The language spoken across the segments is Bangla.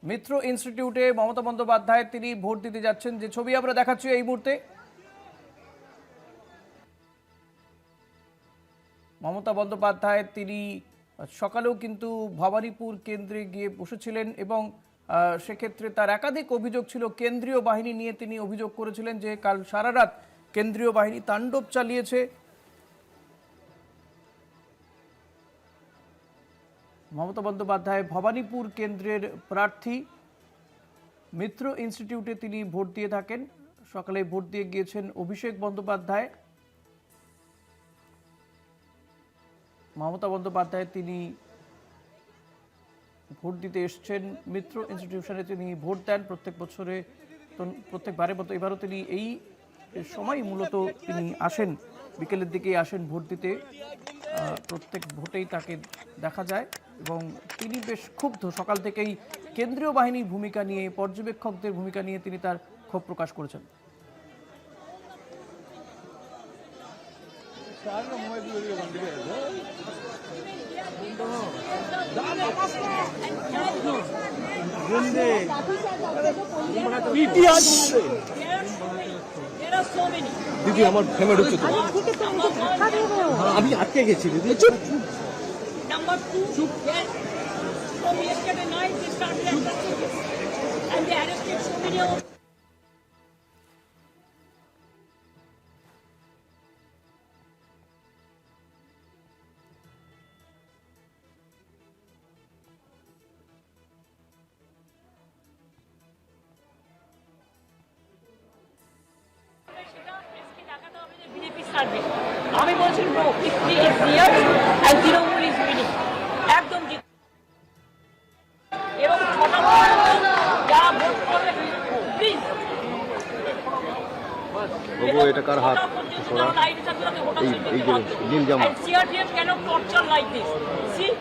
মিত্র ইনস্টিটিউটে মমতা বন্দ্যোপাধ্যায় তিনি ভোট দিতে যাচ্ছেন, যে ছবি আমরা দেখাচ্ছি এই মুহূর্তে। মমতা বন্দ্যোপাধ্যায় তিনি সকালেও কিন্তু ভবানীপুর কেন্দ্রে গিয়ে বসেছিলেন এবং সেক্ষেত্রে তার একাধিক অভিযোগ ছিল। কেন্দ্রীয় বাহিনী নিয়ে তিনি অভিযোগ করেছিলেন যে কাল সারা রাত কেন্দ্রীয় বাহিনী তাণ্ডব চালিয়েছে। মমতা বন্দ্যোপাধ্যায় ভবানীপুর কেন্দ্রের প্রার্থী। মিত্র ইনস্টিটিউটে তিনি ভোট দিয়ে থাকেন। সকালে ভোট দিয়ে গিয়েছেন অভিষেক বন্দ্যোপাধ্যায়। মমতা বন্দ্যোপাধ্যায় তিনি ভোট দিতে এসছেন মিত্র ইনস্টিটিউশনে। তিনি ভোট দেন প্রত্যেক বছরে, প্রত্যেকবারের মতো এবারও তিনি এই সময় মূলত তিনি আসেন, বিকেলের দিকেই আসেন ভোট দিতে। প্রত্যেক ভোটেই তাকে দেখা যায় এবং তিনি বেশ ক্ষুব্ধ। সকাল থেকেই কেন্দ্রীয় বাহিনীর ভূমিকা নিয়ে, পর্যবেক্ষকদের ভূমিকা নিয়ে তিনি তার ক্ষোভ প্রকাশ করেছেন। দিদি আমার ফ্যামিলি হচ্ছে তো আমি আটকে গেছি দিদি। Number two, yes, from yesterday night they started arresting and they arrested so many of আমি বলছি no, 50 years and Trinamool is winning, একদম জিত। এবং ছটা যারা ভোট করবে প্লিজ বাবু এটা কার হাত এই যে নীল জামা CRPF cannot torture like this. See,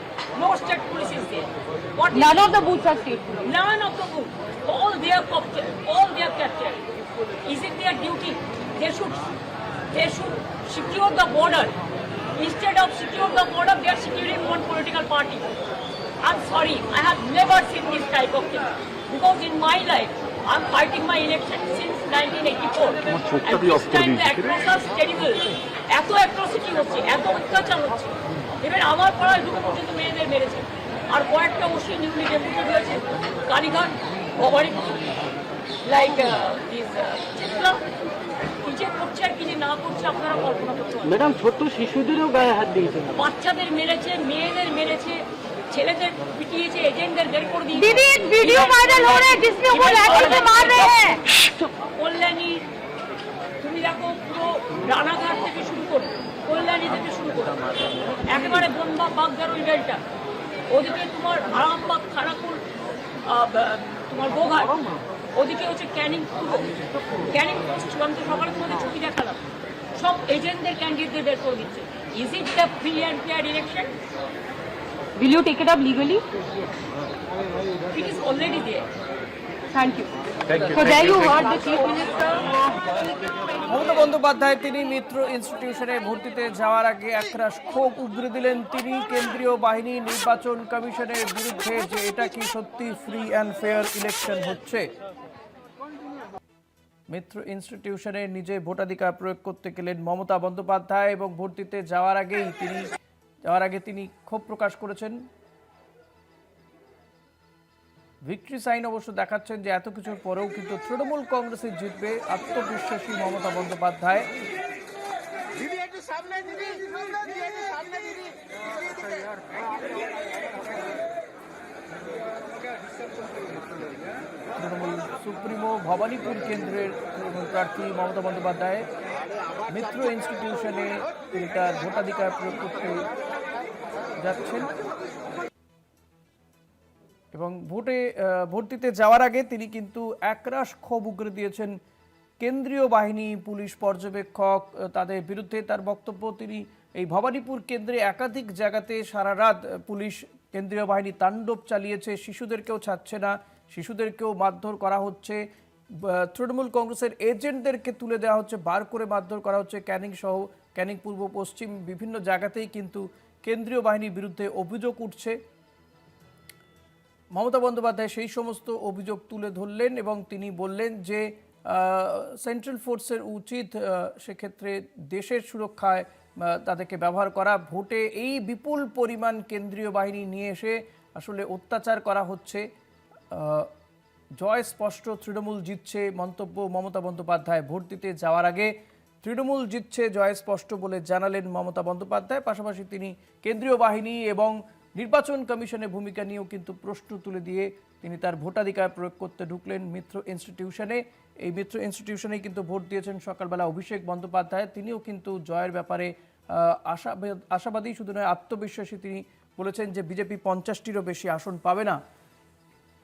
no state police is there. What none of the booths are safe. None of the booths, all they are captured, all they are captured. Is it their duty? They should secure the border. Instead of secure the border, they are securing one political party. I'm sorry, I have never seen this type of thing. Because in my life, I'm fighting my election since 1984. And this time the atrocities terrible. এত atrocity হচ্ছে, এত অত্যাচার হচ্ছে। এবার আমার পাড়ায় দুটো পর্যন্ত মেয়েদের মেরেছে। আর কয়েকটা ওসি নিউলি ডেপুটেড হয়েছে। Kalighat, Bhowanipore, like this Chitra. কি যে করছে আর কি যে না করছে আপনারা কল্পনা করতে পারেন। ম্যাডাম ছোট্ট শিশুদেরও গায়ে হাত দিয়েছে। বাচ্চাদের মেরেছে, মেয়েদের মেরেছে, ছেলেদের পিটিয়েছে, এজেন্টদের বের করে দিয়েছে। दीदी एक वीडियो वायरल हो रहा है जिसमें वो लाठी से मार रहे हैं। কল্যাণী তুমি দেখো, পুরো রানাঘাট থেকে শুরু করে কল্যাণী থেকে শুরু করে একেবারে বনবা বাগদার ওই বেলটা, ওদিকে তোমার আরামবাগ, খানাকুল, তোমার গোঘাট, ওদিকে হচ্ছে ক্যানিং পূর্ব, ক্যানিং পশ্চিম। আমি তো সকালে তোমাদের ছবি দেখালাম, সব এজেন্টদের ক্যান্ডিডেটদের বের করে দিচ্ছে। Is it the free and fair election? Will you take it up legally? It is already there. Thank you. So there you heard the Chief Minister. Mamata Bandyopadhyay তিনি মিত্র ইনস্টিটিউশনে ভোট দিতে যাওয়ার আগে একরাশ ক্ষোভ উগরে দিলেন তিনি কেন্দ্রীয় বাহিনী, নির্বাচন কমিশনের বিরুদ্ধে, যে এটা কি সত্যি ফ্রি অ্যান্ড ফেয়ার ইলেকশন হচ্ছে। মিত্র ইনস্টিটিউশনে নিজে ভোটাধিকার প্রয়োগ করতে গেলেন মমতা বন্দ্যোপাধ্যায় এবং ভোট দিতে যাওয়ার আগে তিনি ক্ষোভ প্রকাশ করেছেন। ভিক্টরি সাইন অবশ্য দেখাচ্ছেন যে এত কিছুর পরেও কিন্তু তৃণমূল কংগ্রেসের জিতবে, আত্মবিশ্বাসী মমতা বন্দ্যোপাধ্যায়। তৃণমূল সুপ্রিমো ভবানীপুর কেন্দ্রের তৃণমূল প্রার্থী মমতা বন্দ্যোপাধ্যায় মিত্র ইনস্টিটিউশনে তিনি তার ভোটাধিকার প্রয়োগ করতে যাচ্ছেন এবং ভোট দিতে যাওয়ার আগে তিনি কিন্তু একরাশ ক্ষোভ উগরে দিয়েছেন কেন্দ্রীয় বাহিনী, পুলিশ, পর্যবেক্ষক তাদের বিরুদ্ধে। তার বক্তব্য, তিনি এই ভবানীপুর কেন্দ্রে একাধিক জায়গাতে সারা রাত পুলিশ, কেন্দ্রীয় বাহিনী তাণ্ডব চালিয়েছে, শিশুদেরকেও ছাড়ছে না, শিশুদেরকেও মারধর করা হচ্ছে, তৃণমূল কংগ্রেসের এজেন্টদেরকে তুলে দেওয়া হচ্ছে, বার করে মারধর করা হচ্ছে। ক্যানিং সহ ক্যানিং পূর্ব, পশ্চিম বিভিন্ন জায়গাতেই কিন্তু কেন্দ্রীয় বাহিনীর বিরুদ্ধে অভিযোগ উঠছে। মমতা বন্দ্যোপাধ্যায় সেই সমস্ত অভিযোগ তুলে ধরলেন এবং তিনি বললেন যে সেন্ট্রাল ফোর্সের উচিত সেক্ষেত্রে দেশের সুরক্ষায় তাদেরকে ব্যবহার করা। ভোটে এই বিপুল পরিমাণ কেন্দ্রীয় বাহিনী নিয়ে এসে আসলে অত্যাচার করা হচ্ছে। জয় স্পষ্ট, তৃণমূল জিতছে মন্তব্য মমতা বন্দ্যোপাধ্যায়। ভোট দিতে যাওয়ার আগে তৃণমূল জিতছে জয় স্পষ্ট বলে জানালেন মমতা বন্দ্যোপাধ্যায়। পাশাপাশি তিনি কেন্দ্রীয় বাহিনী এবং নির্বাচন কমিশনের ভূমিকা নিয়েও কিন্তু প্রশ্ন তুলে দিয়ে তিনি তার ভোটাধিকার প্রয়োগ করতে ঢুকলেন মিত্র ইনস্টিটিউশনে। এই মিত্র ইনস্টিটিউশনেই কিন্তু ভোট দিয়েছেন সকালবেলা অভিষেক বন্দ্যোপাধ্যায়। তিনিও কিন্তু জয়ের ব্যাপারে আশাবাদী, শুধু নয় আত্মবিশ্বাসী। তিনি বলেছেন যে বিজেপি 50টিরও বেশি আসন পাবে না।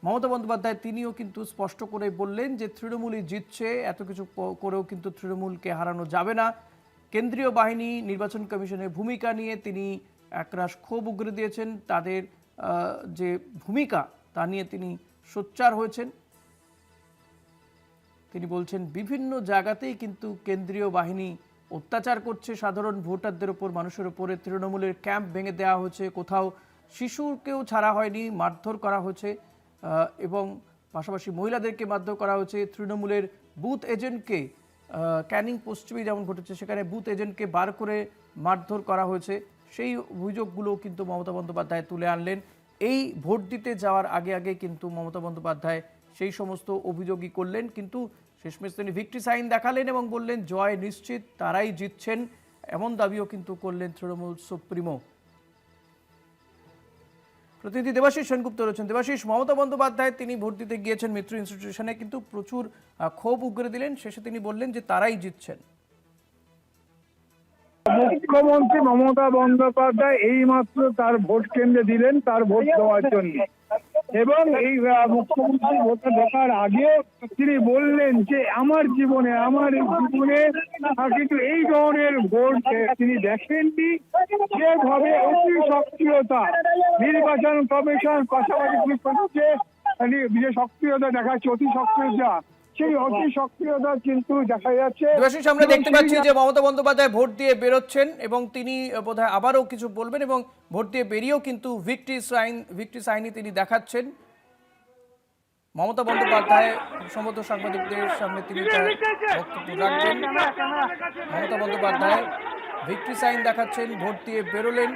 মমতা বন্দ্যোপাধ্যায় তিনিও কিন্তু স্পষ্ট করে বললেন যে তৃণমূলই জিতছে, এত কিছু করেও কিন্তু তৃণমূলকে হারানো যাবে না। কেন্দ্রীয় বাহিনী নির্বাচন কমিশনের ভূমিকা নিয়ে তিনি একরাশ ক্ষোভ উগরে দিয়েছেন। তাদের যে ভূমিকা তা নিয়ে তিনি সোচ্চার হয়েছেন। তিনি বলছেন বিভিন্ন জায়গাতেই কিন্তু কেন্দ্রীয় বাহিনী অত্যাচার করছে সাধারণ ভোটারদের ওপর, মানুষের ওপরে। তৃণমূলের ক্যাম্প ভেঙে দেওয়া হয়েছে, কোথাও শিশুকেও ছাড়া হয়নি, মারধর করা হয়েছে এবং পাশাপাশি মহিলাদেরকে মারধর করা হয়েছে। তৃণমূলের বুথ এজেন্টকে ক্যানিং পশ্চিমে যেমন ঘটেছে, সেখানে বুথ এজেন্টকে বার করে মারধর করা হয়েছে। সেই অভিযোগগুলো কিন্তু মমতা বন্দ্যোপাধ্যায় তুলে আনলেন। এই ভোট দিতে যাওয়ার আগে আগে কিন্তু মমতা বন্দ্যোপাধ্যায় সেই সমস্ত অভিযোগই করলেন, কিন্তু শেষমেশ তিনি ভিক্টরি সাইন দেখালেন এবং বললেন জয় নিশ্চিত, তারাই জিতছেন, এমন দাবিও কিন্তু করলেন তৃণমূল সুপ্রিমো। প্রতিনিধি দেবাশিস সেনগুপ্ত রয়েছেন। দেবাশিস, মমতা বন্দ্যোপাধ্যায় তিনি ভোট দিতে গিয়েছেন মিত্র ইনস্টিটিউশনে, কিন্তু প্রচুর ক্ষোভ উগরে দিলেন। শেষে তিনি বললেন যে তারাই জিতছেন। মুখ্যমন্ত্রী মমতা বন্দ্যোপাধ্যায় এইমাত্র তার ভোট কেন্দ্রে দিলেন তার ভোট দেওয়ার জন্য, এবং এই মুখ্যমন্ত্রী ভোটে ঢোকার আগে তিনি বললেন যে আমার জীবনে কিন্তু এই ধরনের ভোট তিনি দেখেননি। যেভাবে অতি সক্রিয়তা নির্বাচন কমিশন পাশাপাশি যে সক্রিয়তা দেখাচ্ছে, অতি সক্রিয়তা, সেই অতি সক্রিয়তা কিন্তু দেখা যাচ্ছে। দেবাশিস, আমরা দেখতে পাচ্ছি যে মমতা বন্দ্যোপাধ্যায় ভোট দিয়ে বেরোচ্ছেন এবং তিনি বোধহয় আবারও কিছু বলবেন এবং ভোট দিয়ে বেরিয়েও কিন্তু ভিক্টরি সাইনই তিনি দেখাচ্ছেন। মমতা বন্দ্যোপাধ্যায় সম্ভবত সাংবাদিকদের সামনে তিনি তার বক্তব্য রাখবেন। মমতা বন্দ্যোপাধ্যায় ভিক্টরি সাইন দেখাচ্ছেন, ভোট দিয়ে বেরোলেন।